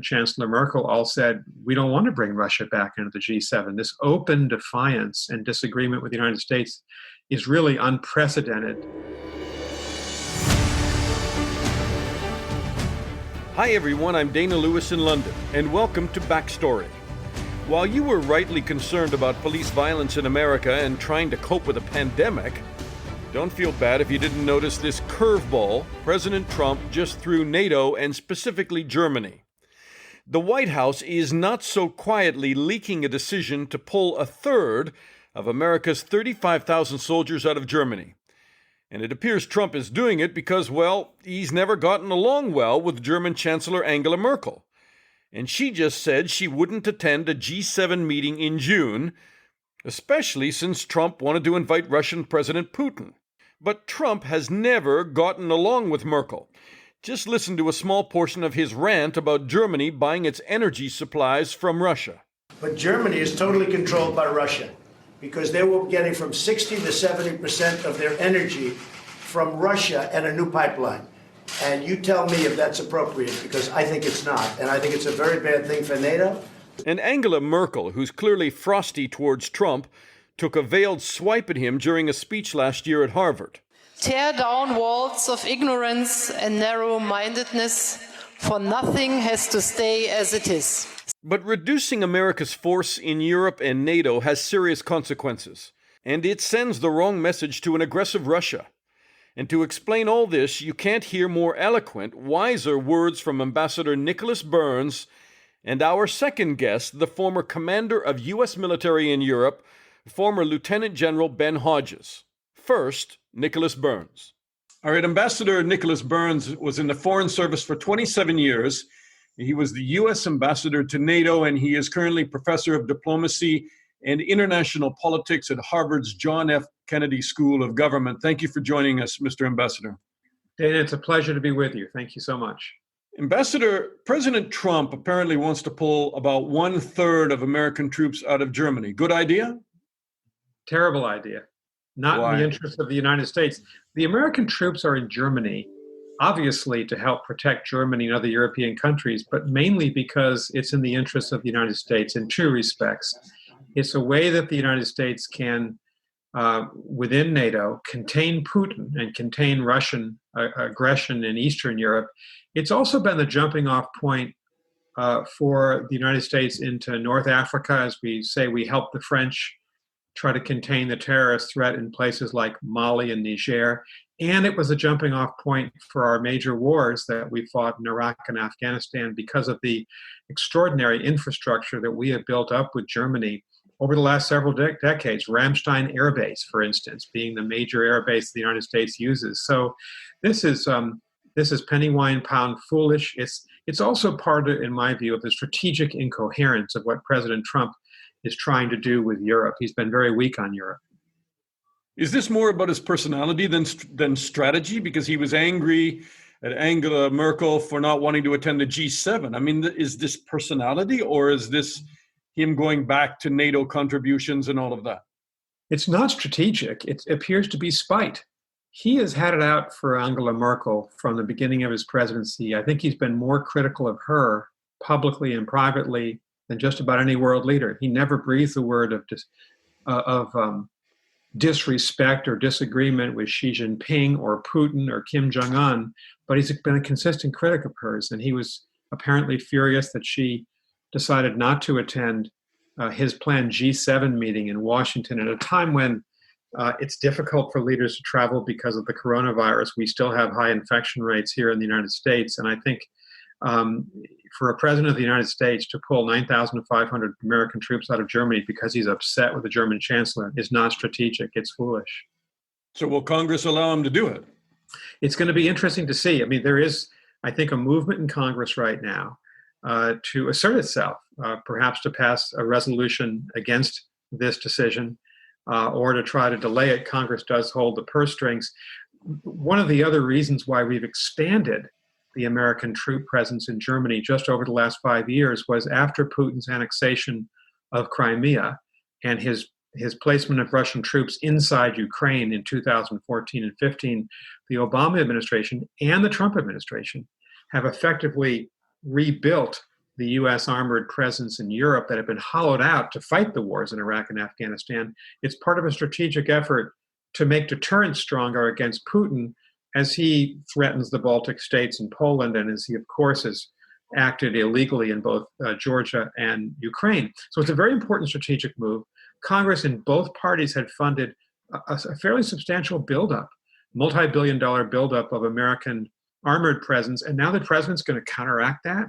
Chancellor Merkel all said, we don't want to bring Russia back into the G7. This open defiance and disagreement with the United States is really unprecedented. Hi everyone, I'm Dana Lewis in London, and welcome to Backstory. While you were rightly concerned about police violence in America and trying to cope with a pandemic, don't feel bad if you didn't notice this curveball President Trump just threw NATO and specifically Germany. The White House is not so quietly leaking a decision to pull a third of America's 35,000 soldiers out of Germany. And it appears Trump is doing it because, well, he's never gotten along well with German Chancellor Angela Merkel. And she just said she wouldn't attend a G7 meeting in June, especially since Trump wanted to invite Russian President Putin. But Trump has never gotten along with Merkel. Just listen to a small portion of his rant about Germany buying its energy supplies from Russia. But Germany is totally controlled by Russia, because they were getting from 60 to 70% of their energy from Russia and a new pipeline. And you tell me if that's appropriate, because I think it's not. And I think it's a very bad thing for NATO. And Angela Merkel, who's clearly frosty towards Trump, took a veiled swipe at him during a speech last year at Harvard. Tear down walls of ignorance and narrow-mindedness, for nothing has to stay as it is. But reducing America's force in Europe and NATO has serious consequences, and it sends the wrong message to an aggressive Russia. And to explain all this, you can't hear more eloquent, wiser words from Ambassador Nicholas Burns and our second guest, the former commander of U.S. military in Europe, former Lieutenant General Ben Hodges. First, Nicholas Burns. All right, Ambassador Nicholas Burns was in the Foreign Service for 27 years. He was the U.S. ambassador to NATO, and he is currently professor of diplomacy and international politics at Harvard's John F. Kennedy School of Government. Thank you for joining us, Mr. Ambassador. Dana, it's a pleasure to be with you. Thank you so much. Ambassador, President Trump apparently wants to pull about 1/3 of American troops out of Germany. Good idea? Terrible idea. Not Why? in the interest of the United States. The American troops are in Germany, obviously to help protect Germany and other European countries, but mainly because it's in the interest of the United States in two respects. It's a way that the United States can, within NATO, contain Putin and contain Russian aggression in Eastern Europe. It's also been the jumping off point for the United States into North Africa. As we say, we help the French try to contain the terrorist threat in places like Mali and Niger. And it was a jumping off point for our major wars that we fought in Iraq and Afghanistan because of the extraordinary infrastructure that we have built up with Germany over the last several decades. Ramstein Air Base, for instance, being the major air base the United States uses. So this is penny wine pound foolish. It's also part, in my view, of the strategic incoherence of what President Trump is trying to do with Europe. He's been very weak on Europe. Is this more about his personality than strategy? Because he was angry at Angela Merkel for not wanting to attend the G7. I mean, is this personality, or is this him going back to NATO contributions and all of that? It's not strategic. It appears to be spite. He has had it out for Angela Merkel from the beginning of his presidency. I think he's been more critical of her publicly and privately than just about any world leader. He never breathed a word of disrespect or disagreement with Xi Jinping or Putin or Kim Jong-un, but he's been a consistent critic of hers, and he was apparently furious that she decided not to attend his planned G7 meeting in Washington at a time when it's difficult for leaders to travel because of the coronavirus. We still have high infection rates here in the United States, and I think for a president of the United States to pull 9,500 American troops out of Germany because he's upset with the German chancellor is not strategic. It's foolish. So will Congress allow him to do it? It's going to be interesting to see. I mean, there is, I think, a movement in Congress right now to assert itself, perhaps to pass a resolution against this decision or to try to delay it. Congress does hold the purse strings. One of the other reasons why we've expanded the American troop presence in Germany just over the last 5 years was after Putin's annexation of Crimea and his placement of Russian troops inside Ukraine in 2014 and 15, the Obama administration and the Trump administration have effectively rebuilt the U.S. armored presence in Europe that had been hollowed out to fight the wars in Iraq and Afghanistan. It's part of a strategic effort to make deterrence stronger against Putin as he threatens the Baltic states and Poland, and as he, of course, has acted illegally in both Georgia and Ukraine. So it's a very important strategic move. Congress in both parties had funded a fairly substantial buildup, multi-billion-dollar buildup of American armored presence, and now the president's going to counteract that.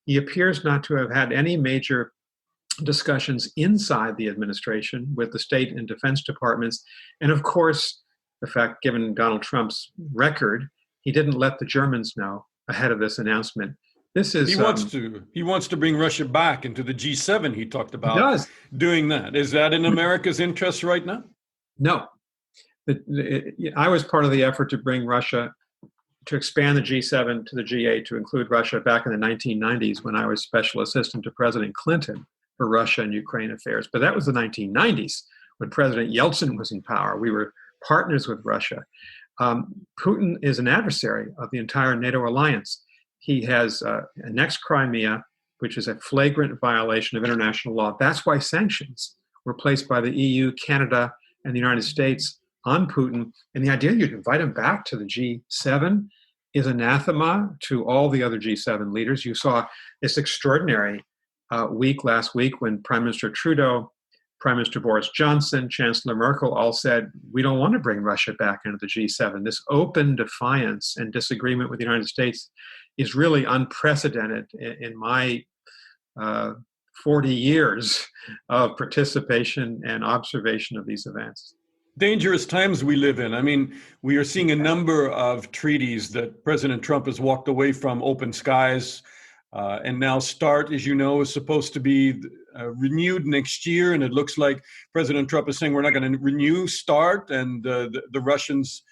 He appears not to have had any major discussions inside the administration with the state and defense departments. And of course, the fact, given Donald Trump's record, he didn't let the Germans know ahead of this announcement. This is he wants to bring Russia back into the G7. He talked about doing that. Is that in America's interest right now? No. I was part of the effort to bring Russia, to expand the G7 to the G8 to include Russia back in the 1990s when I was special assistant to President Clinton for Russia and Ukraine affairs. But that was the 1990s when President Yeltsin was in power. We were partners with Russia. Putin is an adversary of the entire NATO alliance. He has annexed Crimea, which is a flagrant violation of international law. That's why sanctions were placed by the EU, Canada, and the United States on Putin. And the idea you'd invite him back to the G7 is anathema to all the other G7 leaders. You saw this extraordinary week last week when Prime Minister Trudeau, Prime Minister Boris Johnson, Chancellor Merkel all said, we don't want to bring Russia back into the G7. This open defiance and disagreement with the United States is really unprecedented in my 40 years of participation and observation of these events. Dangerous times we live in. I mean, we are seeing a number of treaties that President Trump has walked away from. Open skies, and now START, as you know, is supposed to be renewed next year. And it looks like President Trump is saying we're not going to renew START, and the Russians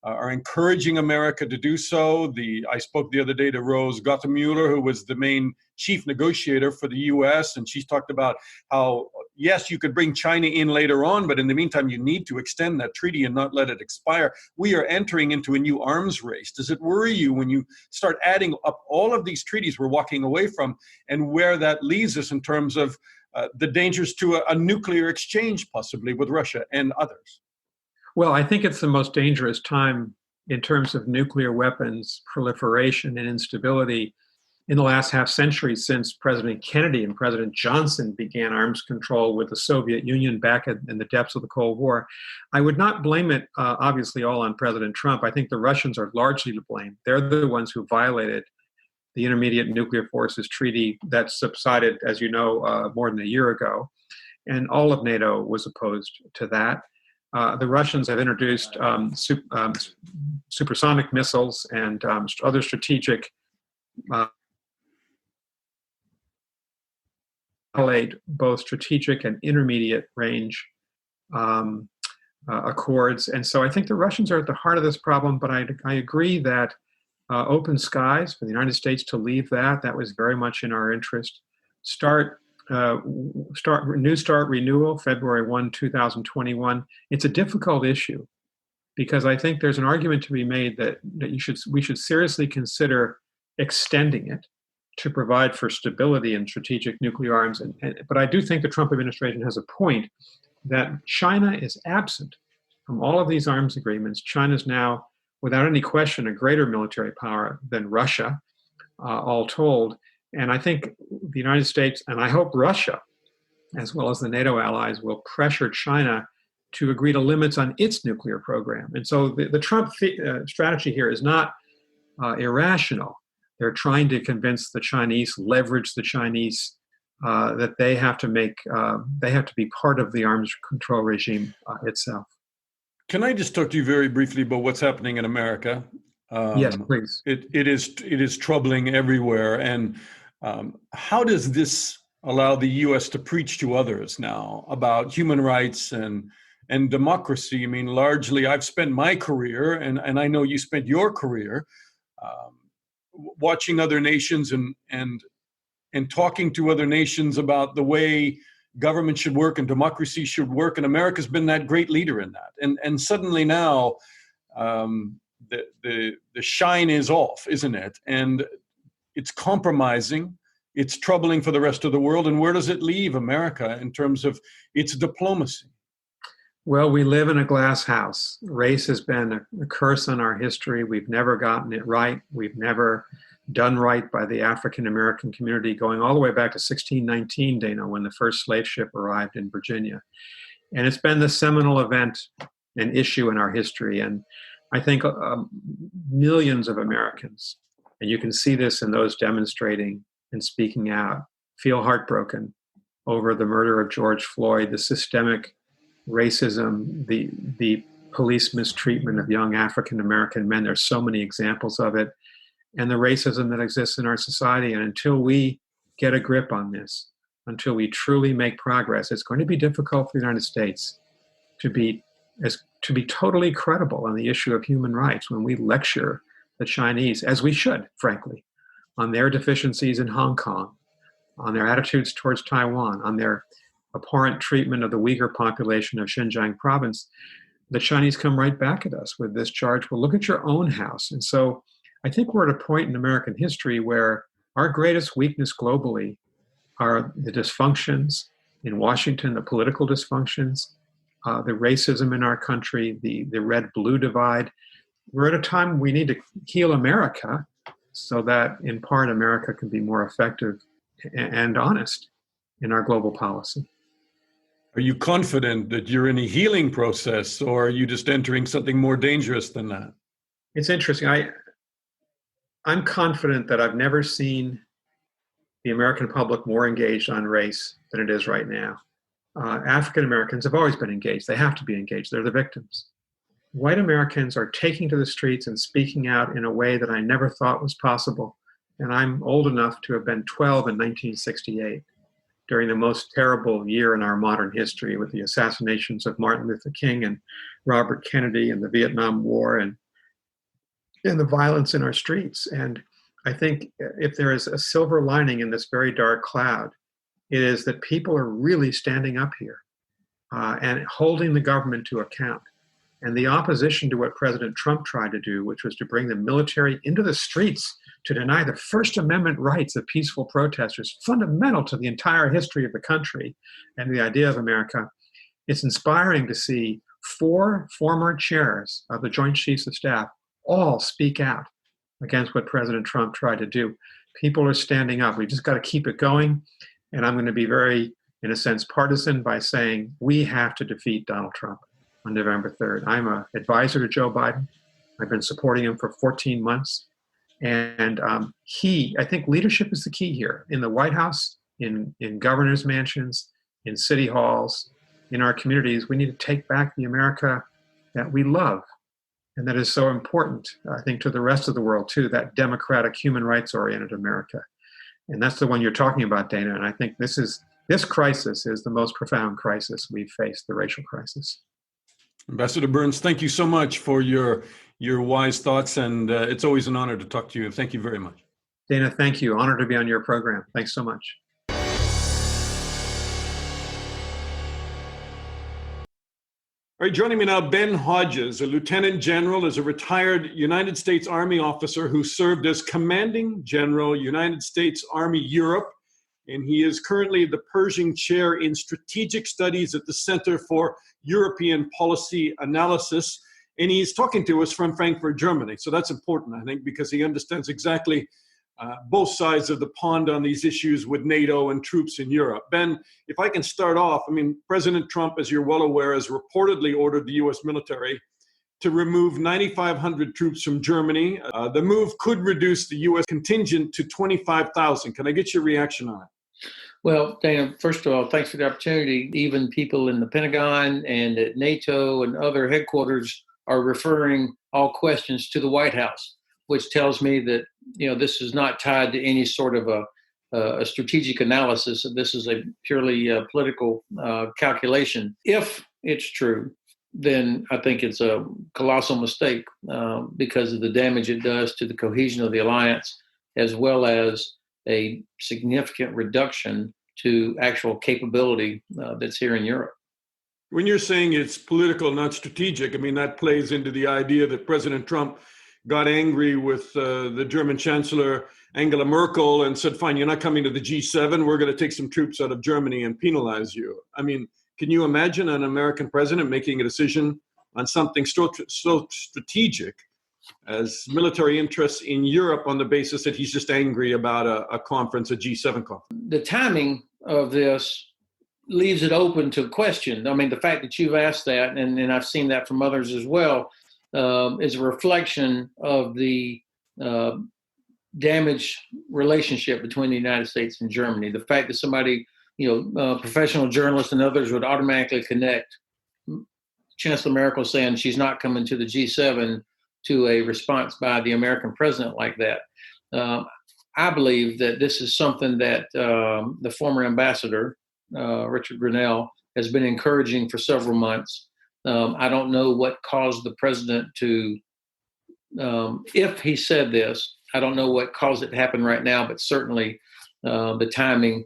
are encouraging America to do so. I spoke the other day to Rose Gottemuller, who was the main chief negotiator for the U.S., and she talked about how, yes, you could bring China in later on, but in the meantime, you need to extend that treaty and not let it expire. We are entering into a new arms race. Does it worry you when you start adding up all of these treaties we're walking away from and where that leaves us in terms of the dangers to a nuclear exchange, possibly with Russia and others? Well, I think it's the most dangerous time in terms of nuclear weapons proliferation and instability in the last half century since President Kennedy and President Johnson began arms control with the Soviet Union back in the depths of the Cold War. I would not blame it, obviously, all on President Trump. I think the Russians are largely to blame. They're the ones who violated the Intermediate Nuclear Forces Treaty that subsided, as you know, more than a year ago. And all of NATO was opposed to that. The Russians have introduced supersonic missiles and other strategic both strategic and intermediate range accords. And so I think the Russians are at the heart of this problem, but I agree that open skies for the United States to leave that was very much in our interest. New START renewal, February 1, 2021. It's a difficult issue because I think there's an argument to be made that we should seriously consider extending it to provide for stability in strategic nuclear arms. But I do think the Trump administration has a point that China is absent from all of these arms agreements. China's now, without any question, a greater military power than Russia, all told. And I think the United States, and I hope Russia, as well as the NATO allies, will pressure China to agree to limits on its nuclear program. And so the Trump strategy here is not irrational. They're trying to convince the Chinese, leverage the Chinese, that they have to be part of the arms control regime itself. Can I just talk to you very briefly about what's happening in America? Yes, please. It is troubling everywhere. And how does this allow the U.S. to preach to others now about human rights and democracy? I mean, largely, I've spent my career, and I know you spent your career, watching other nations and talking to other nations about the way government should work and democracy should work. And America's been that great leader in that. And suddenly now the shine is off, isn't it? And it's compromising it's troubling for the rest of the world. And where does it leave America in terms of its diplomacy? Well, we live in a glass house. Race has been a curse on our history. We've never gotten it right. We've never done right by the African American community, going all the way back to 1619, Dana, when the first slave ship arrived in Virginia. And it's been the seminal event and issue in our history. And I think millions of Americans, and you can see this in those demonstrating and speaking out, feel heartbroken over the murder of George Floyd, the systemic racism, the police mistreatment of young African American men. There's so many examples of it, and the racism that exists in our society. And until we get a grip on this, until we truly make progress, it's going to be difficult for the United States to be totally credible on the issue of human rights when we lecture the Chinese, as we should, frankly, on their deficiencies in Hong Kong, on their attitudes towards Taiwan, on their abhorrent treatment of the Uyghur population of Xinjiang province. The Chinese come right back at us with this charge, well, look at your own house. And so I think we're at a point in American history where our greatest weakness globally are the dysfunctions in Washington, the political dysfunctions, the racism in our country, the red-blue divide. We're at a time we need to heal America so that, in part, America can be more effective and honest in our global policy. Are you confident that you're in a healing process, or are you just entering something more dangerous than that? It's interesting. I'm confident that I've never seen the American public more engaged on race than it is right now. African Americans have always been engaged. They have to be engaged. They're the victims. White Americans are taking to the streets and speaking out in a way that I never thought was possible. And I'm old enough to have been 12 in 1968, during the most terrible year in our modern history, with the assassinations of Martin Luther King and Robert Kennedy and the Vietnam War and the violence in our streets. And I think if there is a silver lining in this very dark cloud, it is that people are really standing up here and holding the government to account. And the opposition to what President Trump tried to do, which was to bring the military into the streets to deny the First Amendment rights of peaceful protesters, fundamental to the entire history of the country and the idea of America, it's inspiring to see 4 former chairs of the Joint Chiefs of Staff all speak out against what President Trump tried to do. People are standing up. We just got to keep it going. And I'm going to be very, in a sense, partisan by saying we have to defeat Donald Trump on November 3rd. I'm an advisor to Joe Biden. I've been supporting him for 14 months. And I think leadership is the key here. In the White House, in governors' mansions, in city halls, in our communities, we need to take back the America that we love. And that is so important, I think, to the rest of the world, too, that democratic, human rights-oriented America. And that's the one you're talking about, Dana. And I think this crisis is the most profound crisis we've faced, the racial crisis. Ambassador Burns, thank you so much for your wise thoughts, and it's always an honor to talk to you. Thank you very much. Dana, thank you. Honored to be on your program. Thanks so much. All right, joining me now, Ben Hodges, a lieutenant general, is a retired United States Army officer who served as commanding general, United States Army Europe, and he is currently the Pershing Chair in Strategic Studies at the Center for European Policy Analysis, and he's talking to us from Frankfurt, Germany. So that's important, I think, because he understands exactly both sides of the pond on these issues with NATO and troops in Europe. Ben, if I can start off, President Trump, as you're well aware, has reportedly ordered the U.S. military to remove 9,500 troops from Germany. The move could reduce the U.S. contingent to 25,000. Can I get your reaction on it? Well, Dana, first of all, thanks for the opportunity. Even people in the Pentagon and at NATO and other headquarters are referring all questions to the White House, which tells me that, this is not tied to any sort of a strategic analysis. This is a purely political calculation. If it's true, then I think it's a colossal mistake because of the damage it does to the cohesion of the alliance, as well as a significant reduction to actual capability that's here in Europe. When you're saying it's political, not strategic, that plays into the idea that President Trump got angry with the German Chancellor Angela Merkel and said, fine, you're not coming to the G7, we're going to take some troops out of Germany and penalize you. I mean, can you imagine an American president making a decision on something so strategic as military interests in Europe on the basis that he's just angry about a conference, a G7 conference? The timing of this leaves it open to question. I mean, the fact that you've asked that, and I've seen that from others as well, is a reflection of the damaged relationship between the United States and Germany. The fact that somebody, professional journalists and others would automatically connect Chancellor Merkel saying she's not coming to the G7 to a response by the American president like that. I believe that this is something that the former ambassador, Richard Grenell, has been encouraging for several months. I don't know what caused the president to, if he said this, I don't know what caused it to happen right now, but certainly the timing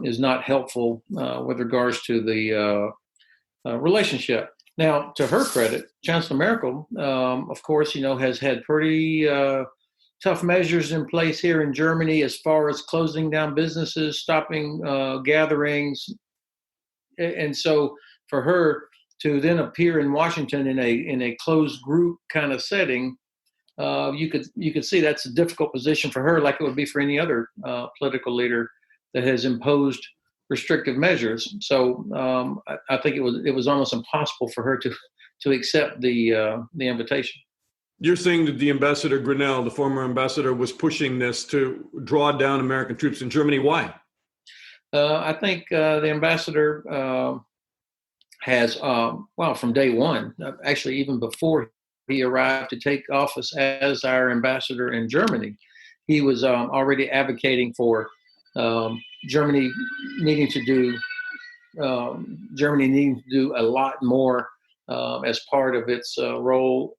is not helpful with regards to the relationship. Now, to her credit, Chancellor Merkel, of course, has had pretty tough measures in place here in Germany as far as closing down businesses, stopping gatherings. And so for her to then appear in Washington in a closed group kind of setting, you could see that's a difficult position for her, like it would be for any other political leader that has imposed restrictive measures. So I think it was almost impossible for her to accept the invitation. You're saying that the ambassador Grenell, the former ambassador, was pushing this to draw down American troops in Germany. Why? I think the ambassador has, from day one, actually even before he arrived to take office as our ambassador in Germany, he was already advocating for Germany needing to do a lot more as part of its role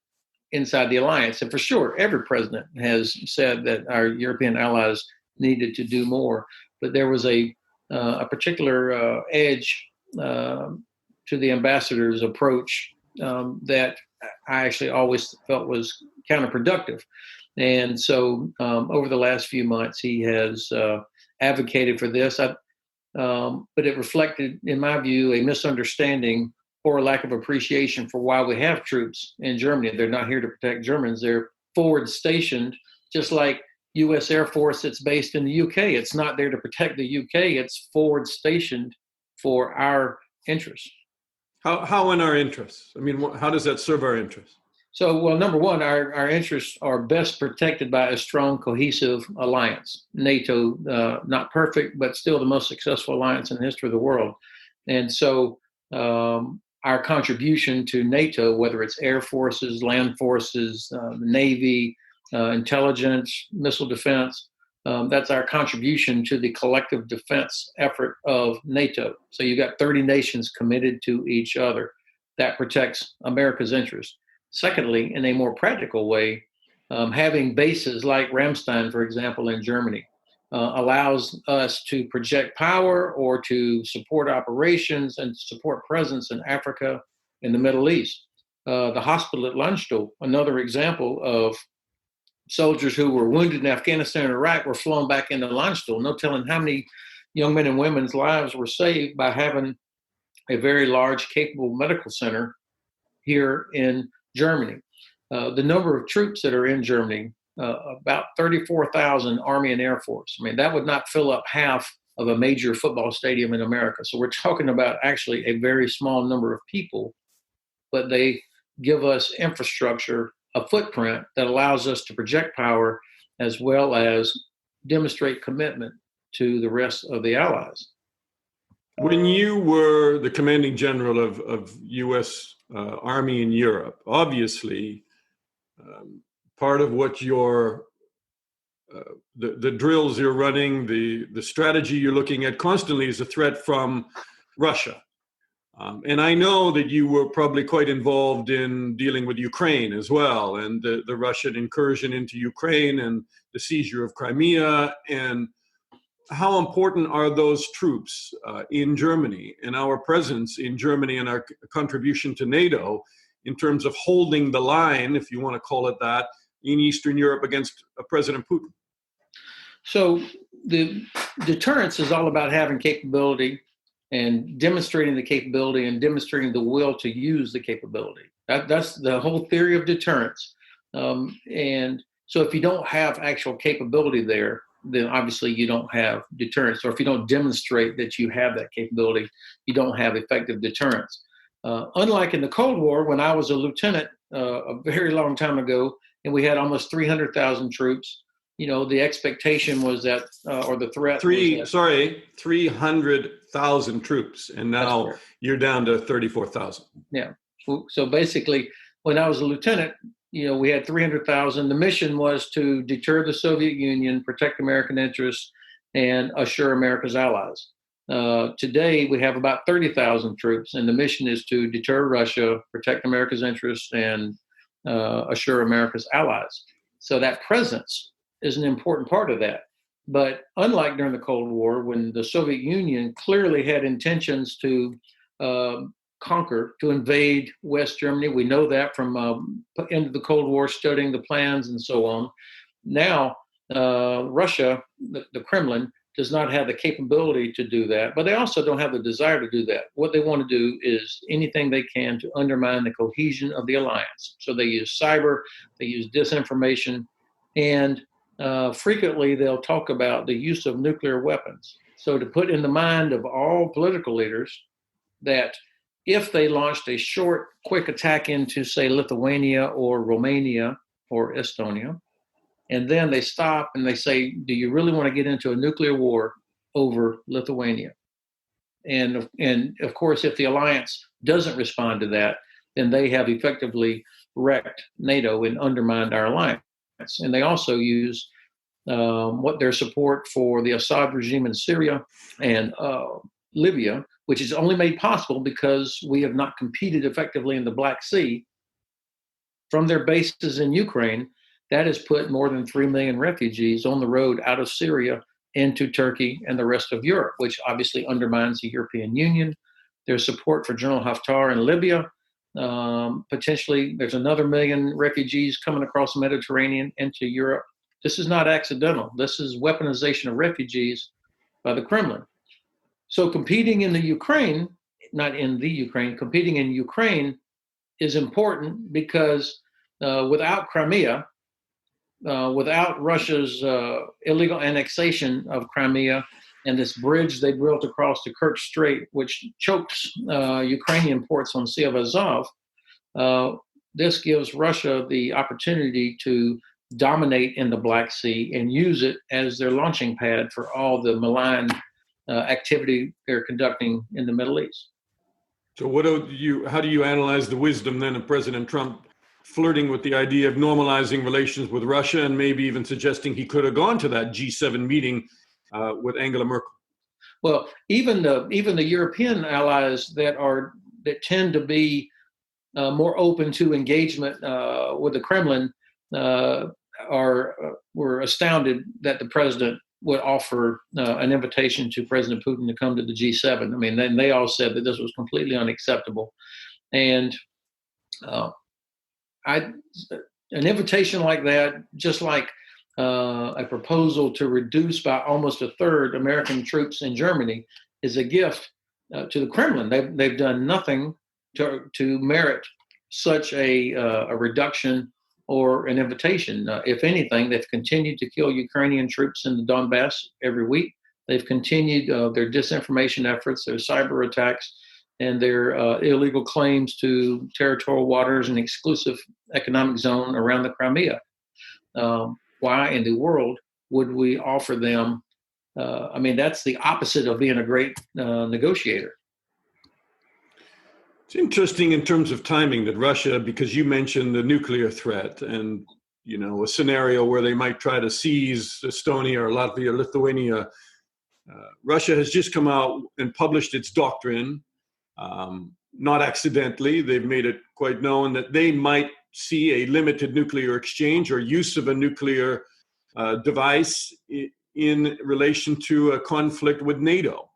inside the alliance. And for sure, every president has said that our European allies needed to do more. But there was a particular edge to the ambassador's approach that I actually always felt was counterproductive. And so over the last few months, he has advocated for this. But it reflected, in my view, a misunderstanding or a lack of appreciation for why we have troops in Germany. They're not here to protect Germans. They're forward stationed, just like U.S. Air Force that's based in the UK. It's not there to protect the UK. It's forward stationed for our interests. How in our interests? I mean, how does that serve our interests? So, well, number one, our interests are best protected by a strong, cohesive alliance. NATO, not perfect, but still the most successful alliance in the history of the world. And so our contribution to NATO, whether it's air forces, land forces, Navy, intelligence, missile defense, that's our contribution to the collective defense effort of NATO. So you've got 30 nations committed to each other. That protects America's interests. Secondly, in a more practical way, having bases like Ramstein, for example, in Germany, allows us to project power or to support operations and support presence in Africa and the Middle East. The hospital at Landstuhl, another example of soldiers who were wounded in Afghanistan and Iraq were flown back into Landstuhl. No telling how many young men and women's lives were saved by having a very large, capable medical center here in Germany. The number of troops that are in Germany, about 34,000 Army and Air Force. I mean, that would not fill up half of a major football stadium in America. So we're talking about actually a very small number of people, but they give us infrastructure, a footprint that allows us to project power as well as demonstrate commitment to the rest of the allies. When you were the commanding general of U.S. Army in Europe, obviously, part of what your the drills you're running, the strategy you're looking at constantly is a threat from Russia. And I know that you were probably quite involved in dealing with Ukraine as well, and the Russian incursion into Ukraine and the seizure of Crimea. And how important are those troops in Germany and our presence in Germany and our contribution to NATO in terms of holding the line, if you want to call it that, in Eastern Europe against President Putin? So the deterrence is all about having capability and demonstrating the capability and demonstrating the will to use the capability. That's the whole theory of deterrence. And so if you don't have actual capability there, then obviously you don't have deterrence. Or if you don't demonstrate that you have that capability, you don't have effective deterrence. Unlike in the Cold War, when I was a lieutenant a very long time ago, and we had almost 300,000 troops, the expectation was that, or the threat. 300,000 troops, and now you're down to 34,000. Yeah. So basically, when I was a lieutenant, we had 300,000. The mission was to deter the Soviet Union, protect American interests, and assure America's allies. Today, we have about 30,000 troops, and the mission is to deter Russia, protect America's interests, and assure America's allies. So that presence is an important part of that. But unlike during the Cold War, when the Soviet Union clearly had intentions to conquer, to invade West Germany, we know that from end of the Cold War, studying the plans and so on. Now, Russia, the Kremlin, does not have the capability to do that, but they also don't have the desire to do that. What they want to do is anything they can to undermine the cohesion of the alliance. So they use cyber, they use disinformation, and frequently they'll talk about the use of nuclear weapons. So to put in the mind of all political leaders that if they launched a short, quick attack into, say, Lithuania or Romania or Estonia, and then they stop and they say, do you really want to get into a nuclear war over Lithuania? And of course, if the alliance doesn't respond to that, then they have effectively wrecked NATO and undermined our alliance. And they also use their support for the Assad regime in Syria and Libya, which is only made possible because we have not competed effectively in the Black Sea. From their bases in Ukraine, that has put more than 3 million refugees on the road out of Syria into Turkey and the rest of Europe, which obviously undermines the European Union. Their support for General Haftar in Libya. Potentially, there's another 1 million refugees coming across the Mediterranean into Europe. This is not accidental. This is weaponization of refugees by the Kremlin. So competing in the Ukraine, not in the Ukraine, competing in Ukraine is important because without Crimea, without Russia's illegal annexation of Crimea and this bridge they built across the Kerch Strait, which chokes Ukrainian ports on Sea of Azov, this gives Russia the opportunity to dominate in the Black Sea and use it as their launching pad for all the malign activity they're conducting in the Middle East. So how do you analyze the wisdom then of President Trump flirting with the idea of normalizing relations with Russia and maybe even suggesting he could have gone to that G7 meeting with Angela Merkel? Well, even the European allies that tend to be more open to engagement with the Kremlin were astounded that the president would offer an invitation to President Putin to come to the G7. I mean, then they all said that this was completely unacceptable, and an invitation like that, just like a proposal to reduce by almost a third American troops in Germany, is a gift to the Kremlin. They've done nothing to merit such a reduction or an invitation. If anything, they've continued to kill Ukrainian troops in the Donbass every week. They've continued their disinformation efforts, their cyber attacks, and their illegal claims to territorial waters and exclusive economic zone around the Crimea. Why in the world would we offer them? That's the opposite of being a great negotiator. It's interesting in terms of timing that Russia, because you mentioned the nuclear threat and, a scenario where they might try to seize Estonia or Latvia or Lithuania. Russia has just come out and published its doctrine. Not accidentally, they've made it quite known that they might see a limited nuclear exchange or use of a nuclear device in relation to a conflict with NATO.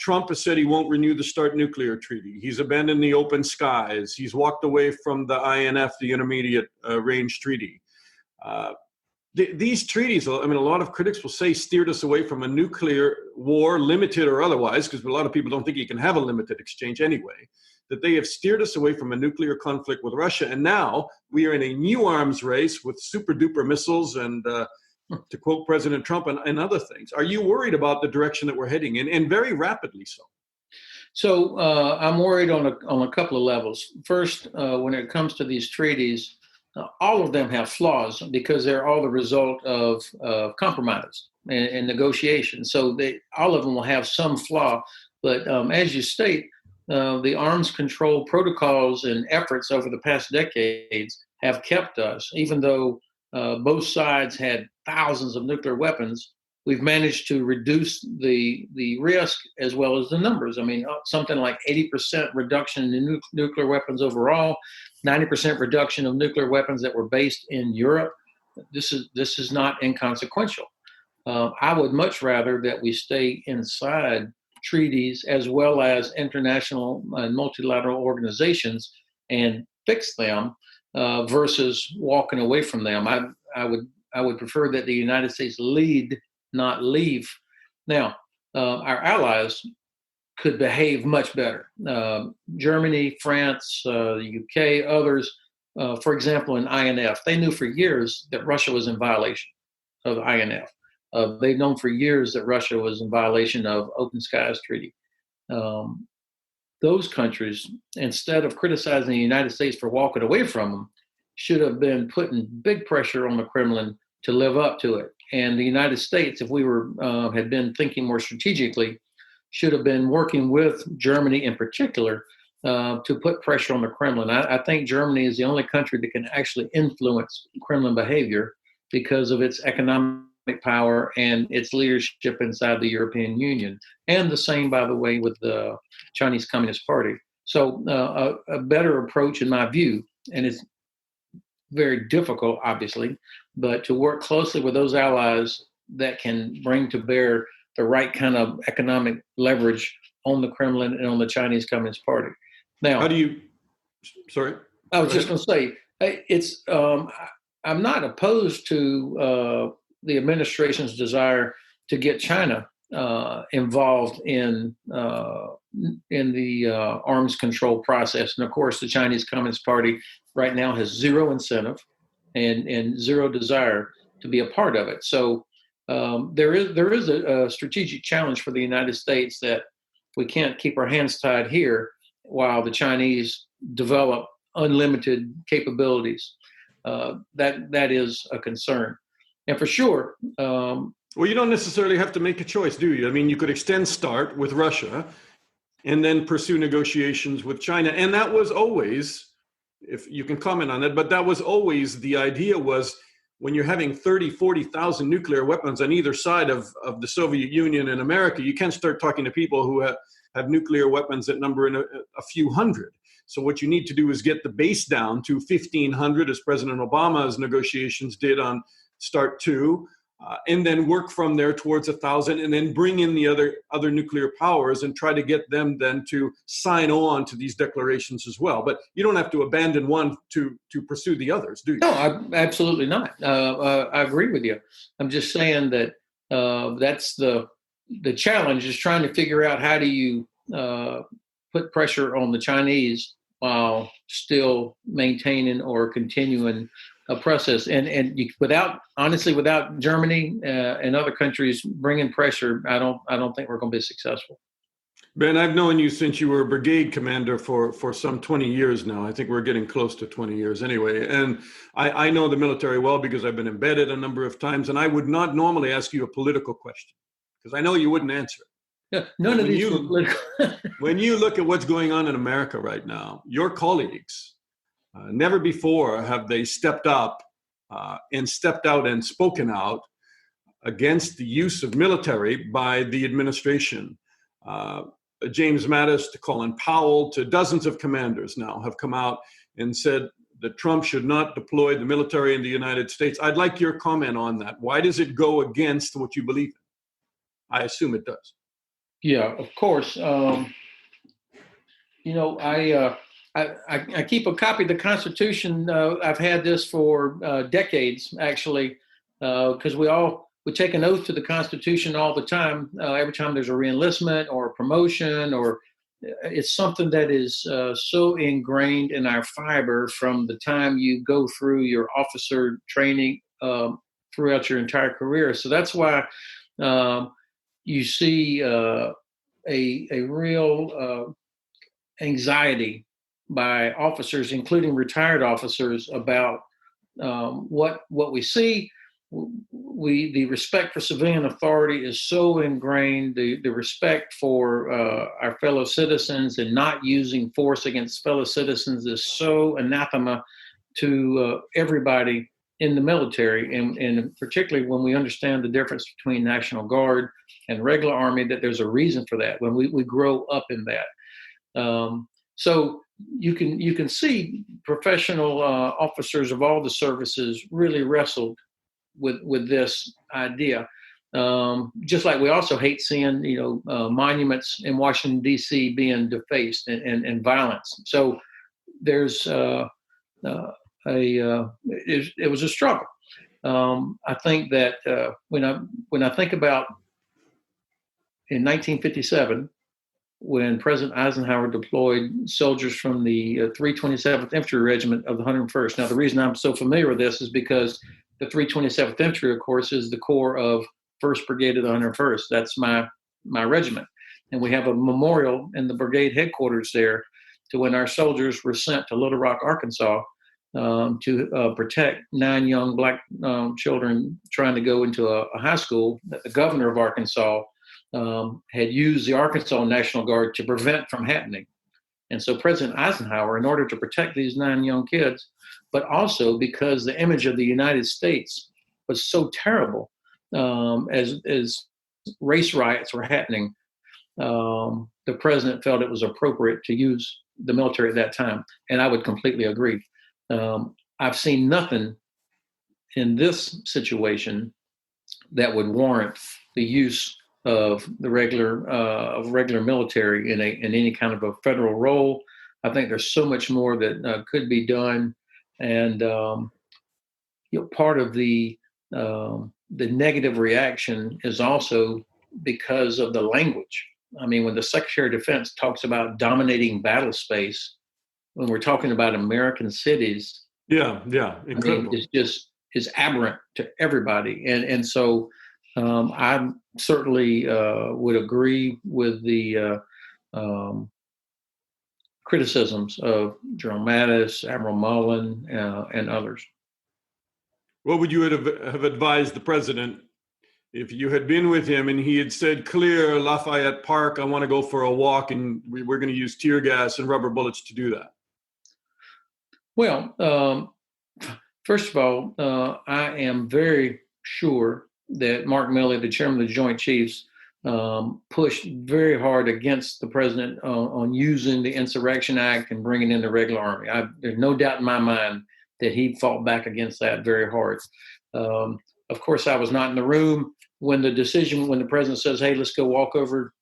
Trump has said he won't renew the START nuclear treaty. He's abandoned the open skies. He's walked away from the INF, the Intermediate Range Treaty. These treaties, I mean, a lot of critics will say steered us away from a nuclear war, limited or otherwise, because a lot of people don't think you can have a limited exchange anyway, that they have steered us away from a nuclear conflict with Russia. And now we are in a new arms race with super duper missiles and, to quote President Trump, and other things. Are you worried about the direction that we're heading in, and very rapidly so? So I'm worried on a couple of levels. First, when it comes to these treaties, all of them have flaws because they're all the result of compromise and negotiation. So all of them will have some flaw. But as you state, the arms control protocols and efforts over the past decades have kept us, even though both sides had thousands of nuclear weapons, we've managed to reduce the risk as well as the numbers. I mean, something like 80% reduction in nuclear weapons overall, 90% reduction of nuclear weapons that were based in Europe. This is not inconsequential. I would much rather that we stay inside treaties as well as international and multilateral organizations and fix them versus walking away from them. I would prefer that the United States lead, not leave. Now, our allies could behave much better. Germany, France, the UK, others, for example, in INF, they knew for years that Russia was in violation of INF. They've known for years that Russia was in violation of Open Skies Treaty. Those countries, instead of criticizing the United States for walking away from them, should have been putting big pressure on the Kremlin to live up to it. And the United States, if we had been thinking more strategically, should have been working with Germany in particular to put pressure on the Kremlin. I think Germany is the only country that can actually influence Kremlin behavior because of its economic power and its leadership inside the European Union. And the same, by the way, with the Chinese Communist Party. So a better approach, in my view, and it's very difficult, obviously, but to work closely with those allies that can bring to bear the right kind of economic leverage on the Kremlin and on the Chinese Communist Party. Now, how do you? Sorry, I was just going to say it's. I'm not opposed to the administration's desire to get China involved in the arms control process, and of course, the Chinese Communist Party right now has zero incentive and zero desire to be a part of it. So there is a strategic challenge for the United States that we can't keep our hands tied here while the Chinese develop unlimited capabilities. That is a concern. And for sure. Well, you don't necessarily have to make a choice, do you? I mean, you could extend START with Russia and then pursue negotiations with China. And that was always, if you can comment on it, but that was always the idea was when you're having 30, 40,000 nuclear weapons on either side of the Soviet Union and America, you can't start talking to people who have nuclear weapons that number in a few hundred. So what you need to do is get the base down to 1,500, as President Obama's negotiations did on START 2, and then work from there towards 1,000, and then bring in the other nuclear powers and try to get them then to sign on to these declarations as well. But you don't have to abandon one to pursue the others, do you? No, absolutely not. I agree with you. I'm just saying that that's the challenge is trying to figure out how do you put pressure on the Chinese while still maintaining or continuing a process. And without Germany and other countries bringing pressure, I don't think we're going to be successful. Ben, I've known you since you were a brigade commander for some 20 years now. I think we're getting close to 20 years anyway. And I know the military well because I've been embedded a number of times, and I would not normally ask you a political question because I know you wouldn't answer it. Yeah, none of these are political. When you look at what's going on in America right now, your colleagues, never before have they stepped up and stepped out and spoken out against the use of military by the administration. James Mattis to Colin Powell to dozens of commanders now have come out and said that Trump should not deploy the military in the United States. I'd like your comment on that. Why does it go against what you believe in? I assume it does. Yeah, of course. I I keep a copy of the Constitution. I've had this for decades, actually, because we take an oath to the Constitution all the time. Every time there's a reenlistment or a promotion, or it's something that is so ingrained in our fiber from the time you go through your officer training throughout your entire career. So that's why you see a real anxiety by officers, including retired officers, about what we see. The respect for civilian authority is so ingrained. The respect for our fellow citizens and not using force against fellow citizens is so anathema to everybody in the military, and particularly when we understand the difference between National Guard and regular Army, that there's a reason for that when we grow up in that. So you can see professional officers of all the services really wrestled with this idea. Just like we also hate seeing monuments in Washington D.C. being defaced and violence. So there's it was a struggle. I think that when I think about in 1957. When President Eisenhower deployed soldiers from the 327th Infantry Regiment of the 101st. Now, the reason I'm so familiar with this is because the 327th Infantry, of course, is the core of 1st Brigade of the 101st. That's my regiment. And we have a memorial in the brigade headquarters there to when our soldiers were sent to Little Rock, Arkansas, to protect 9 young black children trying to go into a high school that the governor of Arkansas had used the Arkansas National Guard to prevent from happening. And so President Eisenhower, in order to protect these 9 young kids, but also because the image of the United States was so terrible as race riots were happening, the president felt it was appropriate to use the military at that time. And I would completely agree. I've seen nothing in this situation that would warrant the use of the regular military in any kind of a federal role. I think there's so much more that could be done, and part of the negative reaction is also because of the language. I mean, when the Secretary of Defense talks about dominating battle space, when we're talking about American cities, incredible. It's aberrant to everybody, and so. I certainly would agree with the criticisms of General Mattis, Admiral Mullen, and others. What would you have advised the president if you had been with him and he had said, clear Lafayette Park, I want to go for a walk, and we're going to use tear gas and rubber bullets to do that? Well, first of all, I am very sure that Mark Milley, the chairman of the Joint Chiefs, pushed very hard against the president on using the Insurrection Act and bringing in the regular Army. There's no doubt in my mind that he fought back against that very hard. Of course, I was not in the room when the president says, hey, let's go walk over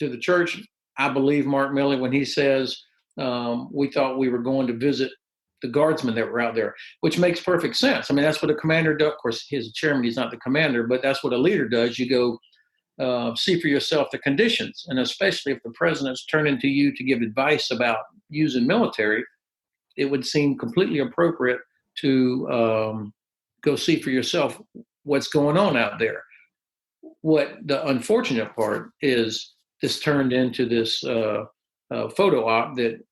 to the church. I believe Mark Milley when he says, we thought we were going to visit the guardsmen that were out there, which makes perfect sense. I mean, that's what a commander does. Of course, he's a chairman, he's not the commander, but that's what a leader does. You go see for yourself the conditions. And especially if the president's turning to you to give advice about using military, it would seem completely appropriate to go see for yourself what's going on out there. What the unfortunate part is, this turned into this photo op that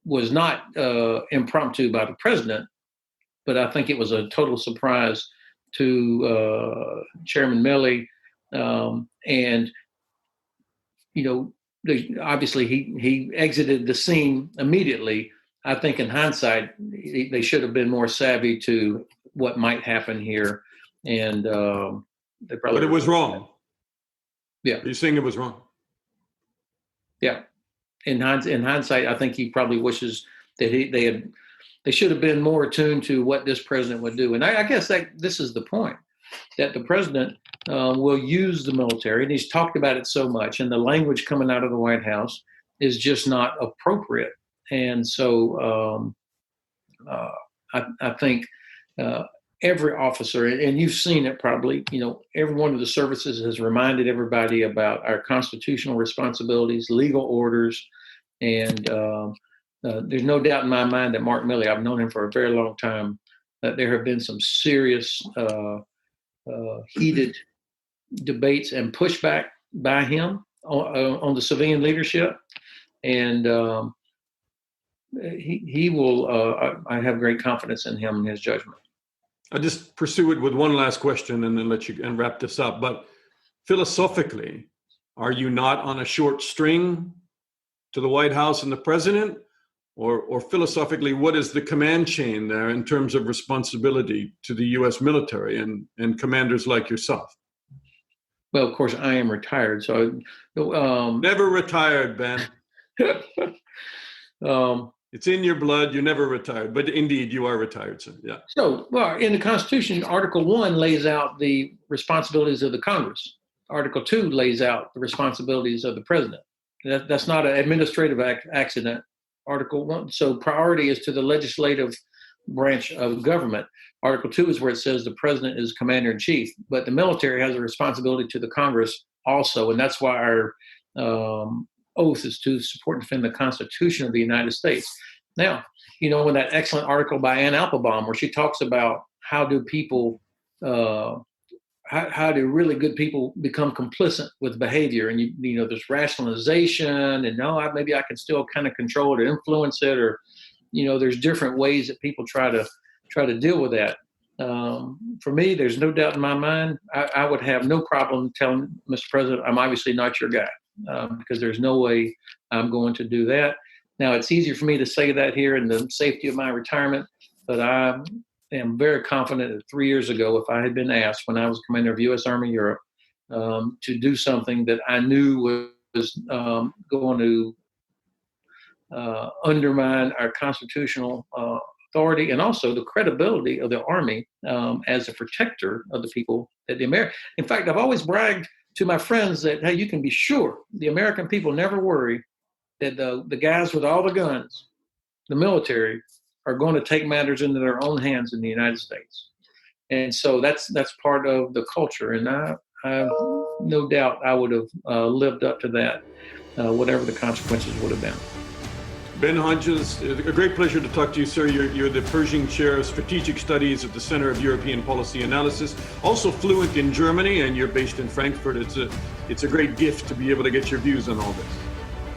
was not impromptu by the president, but I think it was a total surprise to Chairman Milley. And, obviously he exited the scene immediately. I think in hindsight, they should have been more savvy to what might happen here. And they probably. But it was wrong. Yeah. You're saying it was wrong. Yeah. In hindsight, I think he probably wishes that they should have been more attuned to what this president would do. And I guess that this is the point, that the president will use the military, and he's talked about it so much, and the language coming out of the White House is just not appropriate. And so I think every officer, and you've seen it probably, every one of the services has reminded everybody about our constitutional responsibilities, legal orders, and there's no doubt in my mind that Mark Milley, I've known him for a very long time, that there have been some serious heated debates and pushback by him on the civilian leadership. And he will, I have great confidence in him and his judgment. I'll just pursue it with one last question and then let you and wrap this up. But philosophically, are you not on a short string to the White House and the president? Or philosophically, what is the command chain there in terms of responsibility to the U.S. military and commanders like yourself? Well, of course, I am retired, so never retired, Ben. It's in your blood. You never retired, but indeed, you are retired, sir. Yeah. So, well, in the Constitution, Article 1 lays out the responsibilities of the Congress. Article 2 lays out the responsibilities of the president. That's not an administrative accident. Article 1. So priority is to the legislative branch of government. Article 2 is where it says the president is commander in chief, but the military has a responsibility to the Congress also. And that's why our oath is to support and defend the Constitution of the United States. Now, in that excellent article by Ann Applebaum, where she talks about how do people, how do really good people become complicit with behavior? And there's rationalization, and maybe I can still kind of control it or influence it, or there's different ways that people try to deal with that. For me, there's no doubt in my mind, I would have no problem telling Mr. President, I'm obviously not your guy, because there's no way I'm going to do that. Now, it's easier for me to say that here in the safety of my retirement, but I am very confident that 3 years ago, if I had been asked when I was commander of U.S. Army Europe to do something that I knew was going to undermine our constitutional authority and also the credibility of the Army as a protector of the people that the American. In fact, I've always bragged to my friends that, hey, you can be sure the American people never worry that the guys with all the guns, the military, are going to take matters into their own hands in the United States. And so that's part of the culture. And I have no doubt I would have lived up to that, whatever the consequences would have been. Ben Hodges, a great pleasure to talk to you, sir. You're the Pershing Chair of Strategic Studies at the Center of European Policy Analysis, also fluent in Germany, and you're based in Frankfurt. It's a great gift to be able to get your views on all this.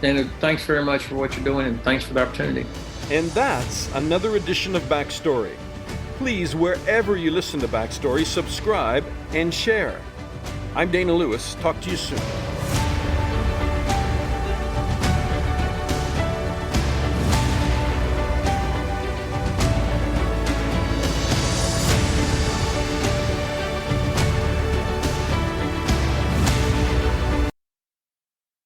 Dana, thanks very much for what you're doing, and thanks for the opportunity. And that's another edition of Backstory. Please, wherever you listen to Backstory, subscribe and share. I'm Dana Lewis. Talk to you soon.